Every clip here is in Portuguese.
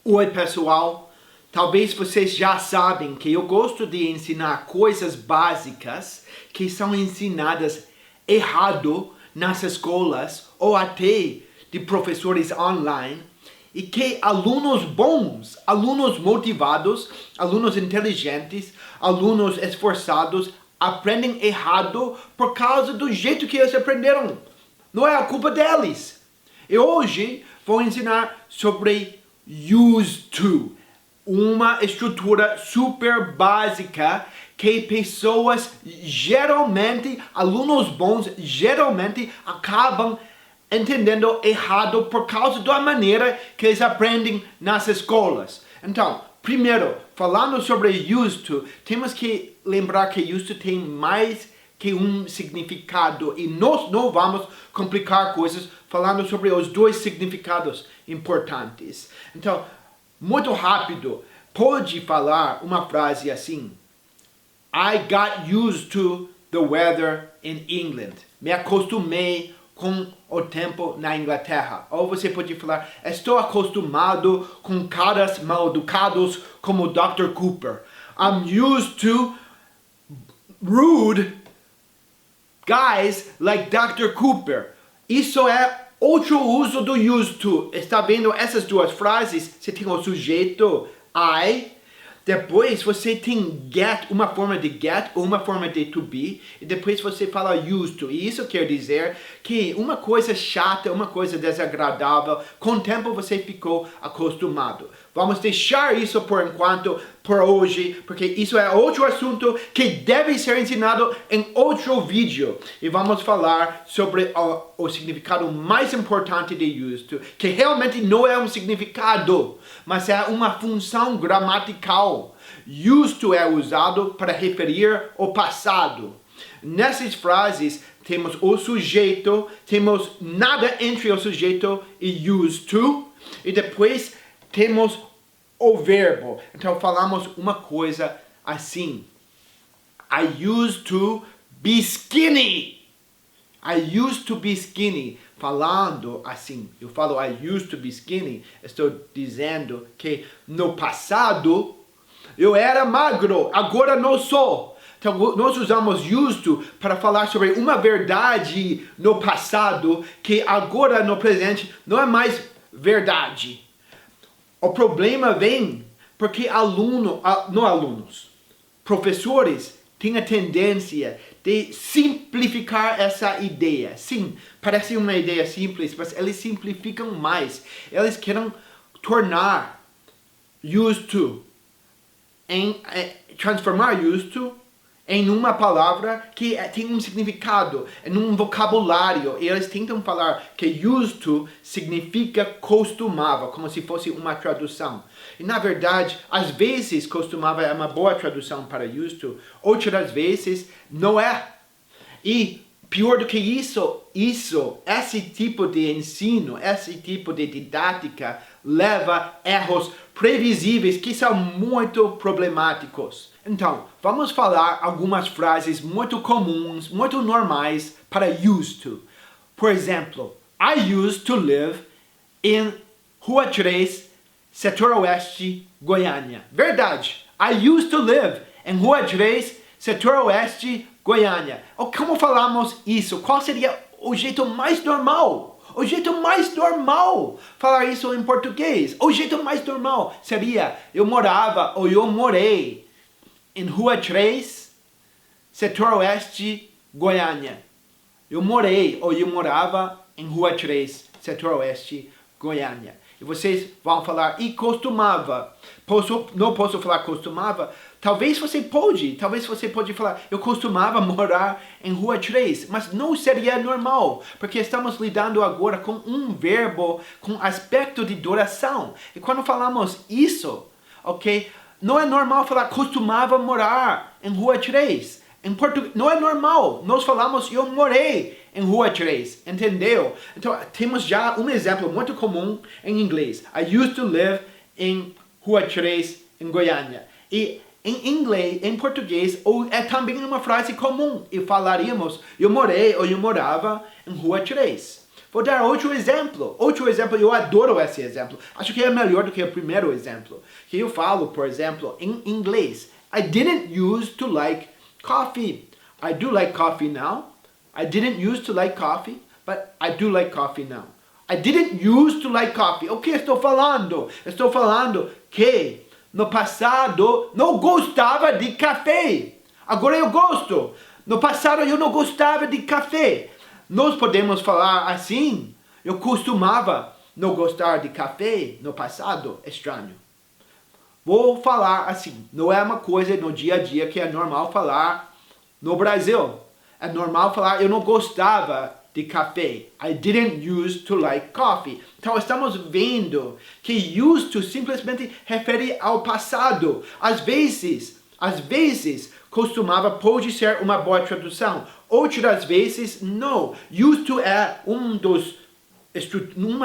Oi, pessoal. Talvez vocês já sabem que eu gosto de ensinar coisas básicas que são ensinadas errado nas escolas ou até de professores online e que alunos bons, alunos motivados, alunos inteligentes, alunos esforçados aprendem errado por causa do jeito que eles aprenderam. Não é a culpa deles. E hoje vou ensinar sobre used to, uma estrutura super básica que pessoas geralmente, alunos bons geralmente acabam entendendo errado por causa da maneira que eles aprendem nas escolas. Então, primeiro, falando sobre used to, temos que lembrar que used to tem mais que um significado e nós não vamos complicar coisas falando sobre os dois significados importantes. Então, muito rápido, pode falar uma frase assim: I got used to the weather in England. Me acostumei com o tempo na Inglaterra. Ou você pode falar: estou acostumado com caras mal educados como Dr. Cooper. I'm used to rude guys like Dr. Cooper. Isso é outro uso do used to. Está vendo essas duas frases? Você tem o sujeito I, depois você tem get, uma forma de get ou uma forma de to be, e depois você fala used to. E isso quer dizer que uma coisa chata, uma coisa desagradável, com o tempo você ficou acostumado. Vamos deixar isso por enquanto, por hoje, porque isso é outro assunto que deve ser ensinado em outro vídeo. E vamos falar sobre o significado mais importante de used to, que realmente não é um significado, mas é uma função gramatical. Used to é usado para referir ao passado. Nessas frases temos o sujeito, temos nada entre o sujeito e used to, e depois temos o verbo. Então falamos uma coisa assim: I used to be skinny. I used to be skinny. Falando assim, eu falo I used to be skinny, estou dizendo que no passado eu era magro, agora não sou. Então nós usamos used to para falar sobre uma verdade no passado que agora no presente não é mais verdade. O problema vem porque professores têm a tendência de simplificar essa ideia. Sim, parece uma ideia simples, mas eles simplificam mais. Eles querem tornar used to, transformar used to em uma palavra que tem um significado, em um vocabulário. E eles tentam falar que used to significa costumava, como se fosse uma tradução. E na verdade, às vezes costumava é uma boa tradução para used to, outras vezes não é. E pior do que isso, esse tipo de ensino, esse tipo de didática leva erros previsíveis que são muito problemáticos. Então, vamos falar algumas frases muito comuns, muito normais para used to. Por exemplo, I used to live in Rua 3, Setor Oeste, Goiânia. Verdade. I used to live in Rua 3, Setor Oeste, Goiânia. Ou como falamos isso? Qual seria o jeito mais normal? O jeito mais normal falar isso em português. O jeito mais normal seria eu morava ou eu morei em Rua 3, Setor Oeste, Goiânia. Eu morei ou eu morava em Rua 3, Setor Oeste, Goiânia. E vocês vão falar, e costumava. Não posso falar costumava? Talvez você pode falar, eu costumava morar em Rua 3, mas não seria normal, porque estamos lidando agora com um verbo com aspecto de duração. E quando falamos isso, ok? Não é normal falar costumava morar em Rua 3. Em português, não é normal. Nós falamos eu morei em Rua 3, entendeu? Então, temos já um exemplo muito comum em inglês. I used to live in Rua 3, em Goiânia. E em inglês, em português, é também uma frase comum. E falaríamos, eu morei ou eu morava em Rua 3. Vou dar outro exemplo. Outro exemplo, eu adoro esse exemplo. Acho que é melhor do que o primeiro exemplo. Que eu falo, por exemplo, em inglês. I didn't use to like coffee. I do like coffee now. I didn't use to like coffee, but I do like coffee now. I didn't use to like coffee. O que estou falando? Estou falando que no passado não gostava de café. Agora eu gosto. No passado eu não gostava de café. Nós podemos falar assim. Eu costumava não gostar de café no passado. Estranho. Vou falar assim. Não é uma coisa no dia a dia que é normal falar no Brasil. É normal falar eu não gostava de café. I didn't use to like coffee. Então estamos vendo que used to simplesmente refere ao passado. Às vezes, costumava pode ser uma boa tradução. Outras vezes, não. Used to é uma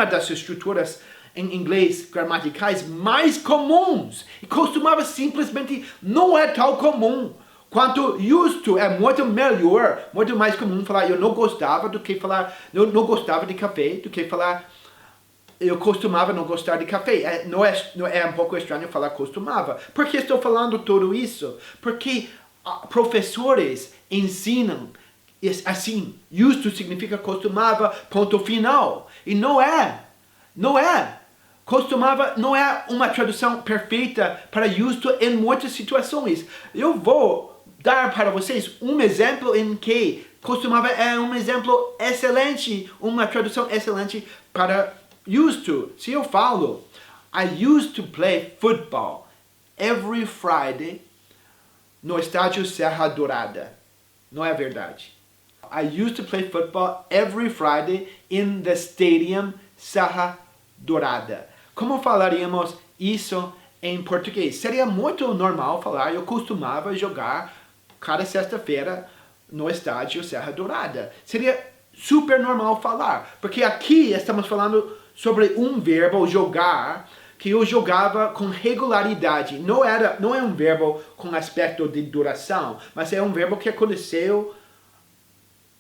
das estruturas em inglês gramaticais mais comuns. E costumava simplesmente não é tão comum. Quanto used to é muito melhor, muito mais comum falar eu não gostava do que falar eu não gostava de café, do que falar eu costumava não gostar de café. Não é um pouco estranho falar costumava. Por que estou falando tudo isso? Porque professores ensinam assim, used to significa costumava, ponto final. E não é. Costumava não é uma tradução perfeita para used to em muitas situações. Eu vou dar para vocês um exemplo em que costumava é um exemplo excelente, uma tradução excelente para used to. Se eu falo, I used to play football every Friday no estádio Serra Dourada. Não é verdade. I used to play football every Friday in the stadium Serra Dourada. Como falaríamos isso em português? Seria muito normal falar eu costumava jogar cada sexta-feira no estádio Serra Dourada. Seria super normal falar, porque aqui estamos falando sobre um verbo jogar, que eu jogava com regularidade. Não é um verbo com aspecto de duração, mas é um verbo que aconteceu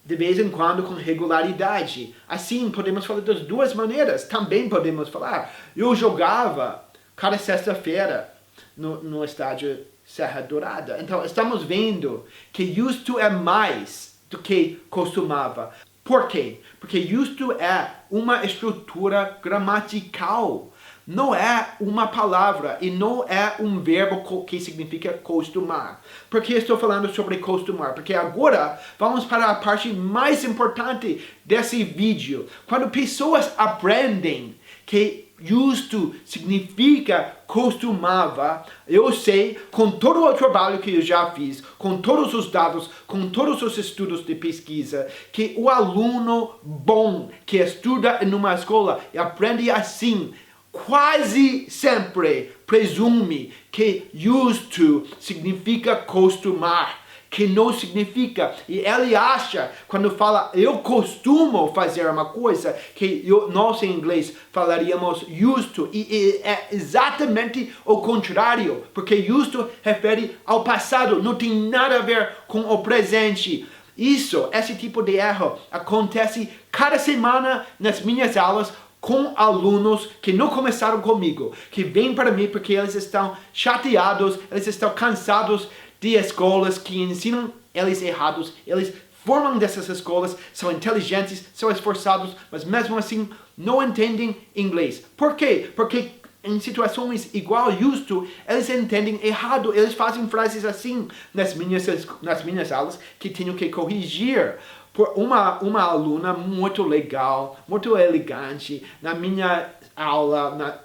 de vez em quando com regularidade. Assim, podemos falar das duas maneiras. Também podemos falar, eu jogava cada sexta-feira no estádio Serra Dourada. Então, estamos vendo que used to é mais do que costumava. Por quê? Porque used to é uma estrutura gramatical. Não é uma palavra e não é um verbo que significa costumar. Por que estou falando sobre costumar? Porque agora vamos para a parte mais importante desse vídeo. Quando pessoas aprendem que used to significa costumava, eu sei, com todo o trabalho que eu já fiz, com todos os dados, com todos os estudos de pesquisa, que o aluno bom que estuda em uma escola e aprende assim, quase sempre presume que used to significa costumar, que não significa. E ele acha, quando fala eu costumo fazer uma coisa, que nós em inglês falaríamos used to. E é exatamente o contrário, porque used to refere ao passado, não tem nada a ver com o presente. Esse tipo de erro acontece cada semana nas minhas aulas, com alunos que não começaram comigo, que vêm para mim porque eles estão chateados, eles estão cansados de escolas que ensinam eles errados. Eles formam dessas escolas, são inteligentes, são esforçados, mas mesmo assim não entendem inglês. Por quê? Porque em situações igual used to, eles entendem errado. Eles fazem frases assim nas minhas aulas que tenho que corrigir. Por uma aluna muito legal, muito elegante, na minha aula,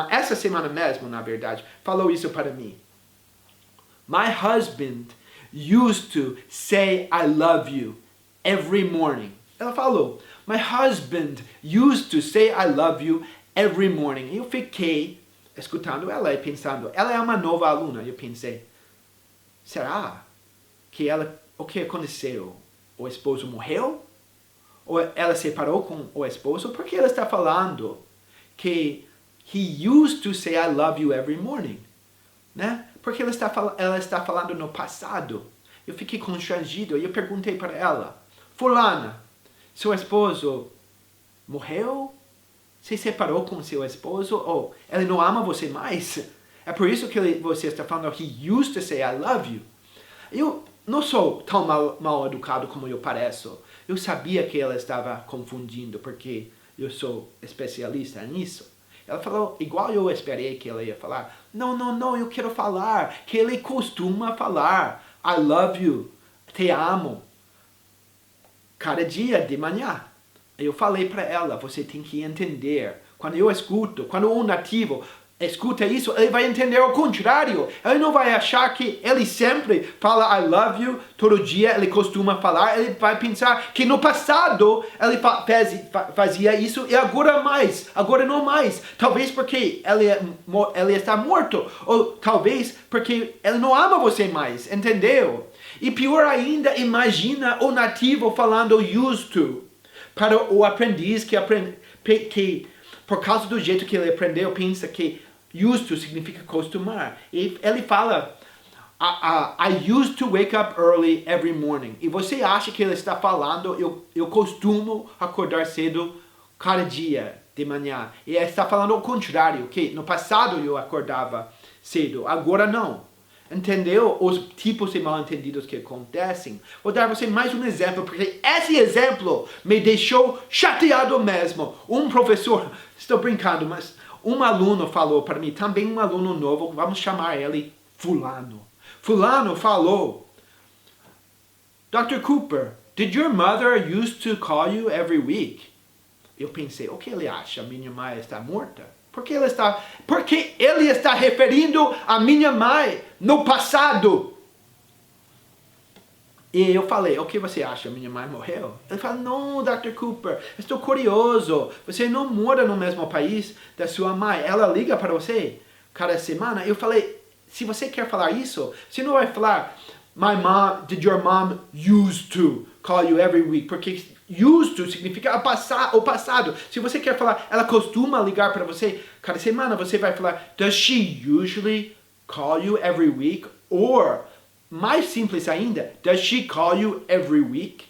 essa semana mesmo, na verdade, falou isso para mim. My husband used to say I love you every morning. Ela falou, my husband used to say I love you every morning. Eu fiquei escutando ela e pensando, ela é uma nova aluna. Eu pensei, será que o que aconteceu? O esposo morreu? Ou ela se separou com o esposo? Por que ela está falando que he used to say I love you every morning? Né? Porque ela está falando no passado. Eu fiquei constrangido e eu perguntei para ela, fulana, seu esposo morreu? Você separou com seu esposo? Ou ele não ama você mais? É por isso que você está falando he used to say I love you. Eu não sou tão mal educado como eu pareço. Eu sabia que ela estava confundindo, porque eu sou especialista nisso. Ela falou igual eu esperei que ela ia falar. Não, eu quero falar que ele costuma falar I love you, te amo, cada dia de manhã. Eu falei para ela, você tem que entender. Quando eu escuto, quando um nativo escuta isso, ele vai entender o contrário. Ele não vai achar que ele sempre fala I love you, todo dia ele costuma falar. Ele vai pensar que no passado ele fazia isso e agora não mais. Talvez porque ele está morto, ou talvez porque ele não ama você mais, entendeu? E pior ainda, imagina o nativo falando used to para o aprendiz que por causa do jeito que ele aprendeu, pensa que used to significa costumar. E ele fala, I used to wake up early every morning. E você acha que ele está falando, eu costumo acordar cedo cada dia de manhã. E ele está falando o contrário, que no passado eu acordava cedo, agora não. Entendeu os tipos de mal-entendidos que acontecem? Vou dar você mais um exemplo, porque esse exemplo me deixou chateado mesmo. Um professor, estou brincando, mas um aluno falou para mim, também um aluno novo, vamos chamar ele Fulano. Fulano falou, Dr. Cooper, did your mother used to call you every week? Eu pensei, o que ele acha? Minha mãe está morta? Porque ele está referindo a minha mãe no passado. E eu falei, o que você acha? Minha mãe morreu? Ele falou, não, Dr. Cooper, estou curioso. Você não mora no mesmo país da sua mãe. Ela liga para você cada semana. Eu falei, se você quer falar isso, você não vai falar, did your mom used to call you every week? Porque used to significa o passado. Se você quer falar, ela costuma ligar para você cada semana, você vai falar, does she usually call you every week? Or, mais simples ainda, does she call you every week?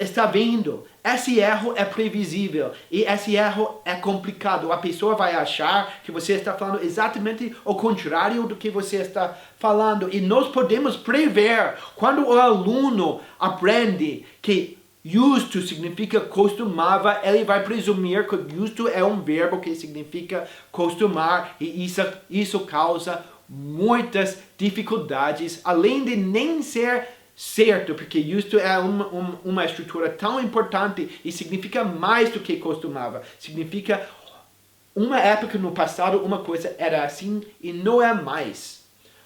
Está vendo? Esse erro é previsível e esse erro é complicado. A pessoa vai achar que você está falando exatamente o contrário do que você está falando. E nós podemos prever quando o aluno aprende que used to significa costumava, ele vai presumir que used to é um verbo que significa costumar e isso causa muitas dificuldades, além de nem ser certo, porque used to é uma estrutura tão importante e significa mais do que costumava. Significa uma época no passado uma coisa era assim e não é mais.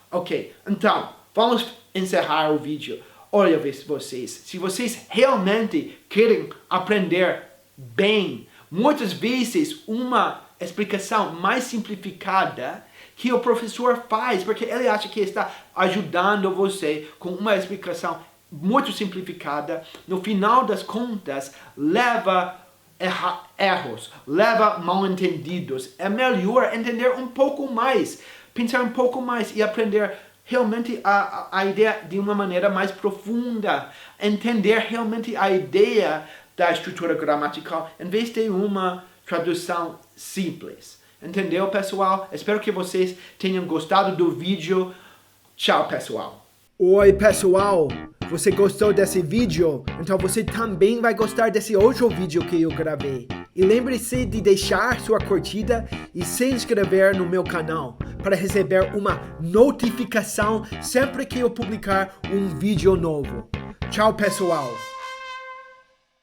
Ok, então, vamos encerrar o vídeo. Olha vocês, se vocês realmente querem aprender bem, muitas vezes uma explicação mais simplificada que o professor faz, porque ele acha que está ajudando você com uma explicação muito simplificada, no final das contas, leva erros, leva mal-entendidos. É melhor entender um pouco mais, pensar um pouco mais e aprender realmente a ideia de uma maneira mais profunda, entender realmente a ideia da estrutura gramatical, em vez de uma tradução simples. Entendeu, pessoal? Espero que vocês tenham gostado do vídeo. Tchau, pessoal. Oi, pessoal. Você gostou desse vídeo? Então você também vai gostar desse outro vídeo que eu gravei. E lembre-se de deixar sua curtida e se inscrever no meu canal para receber uma notificação sempre que eu publicar um vídeo novo. Tchau, pessoal.